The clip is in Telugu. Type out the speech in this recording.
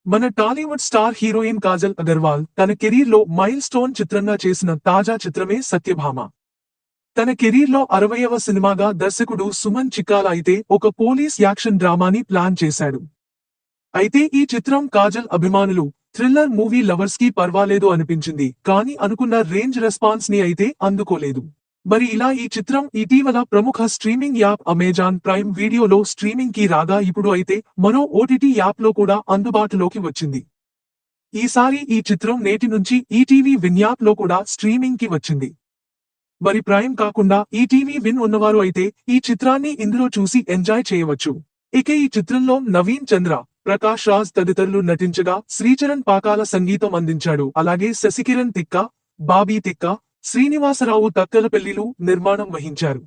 మన టాలీవుడ్ స్టార్ హీరోయిన్ కాజల్ అగర్వాల్ తన కెరీర్లో మైల్ స్టోన్ చిత్రంగా చేసిన తాజా చిత్రమే సత్యభామ. తన కెరీర్లో 60వ సినిమాగా దర్శకుడు సుమన్ చిక్కాల అయితే ఒక పోలీస్ యాక్షన్ డ్రామాని ప్లాన్ చేశాడు. అయితే ఈ చిత్రం కాజల్ అభిమానులు, థ్రిల్లర్ మూవీ లవర్స్ కి పర్వాలేదు అనిపించింది, కానీ అనుకున్న రేంజ్ రెస్పాన్స్ ని అయితే అందుకోలేదు. మరి ఇలా ఈ చిత్రం ఇటీవల ప్రముఖ స్ట్రీమింగ్ యాప్ అమెజాన్ ప్రైమ్ వీడియోలో స్ట్రీమింగ్ కి రాగా ఇప్పుడు అయితే మరో ఓటీటీ యాప్ లో కూడా అందుబాటులోకి వచ్చింది. ఈసారి ఈ చిత్రం నేటి నుంచి ఈటీవీ విన్ యాప్ లో కూడా స్ట్రీమింగ్ కి వచ్చింది. మరి ప్రైమ్ కాకుండా ఈటీవీ విన్ ఉన్నవారు అయితే ఈ చిత్రాన్ని ఇందులో చూసి ఎంజాయ్ చేయవచ్చు. ఇక ఈ చిత్రంలో నవీన్ చంద్ర, ప్రకాష్ రాజ్ తదితరులు నటించగా శ్రీచరణ్ పాకాల సంగీతం అందించాడు. అలాగే శశికిరణ్ తిక్క, బాబీ తిక్క, శ్రీనివాసరావు తక్కలపెల్లిలు నిర్మాణం వహించారు.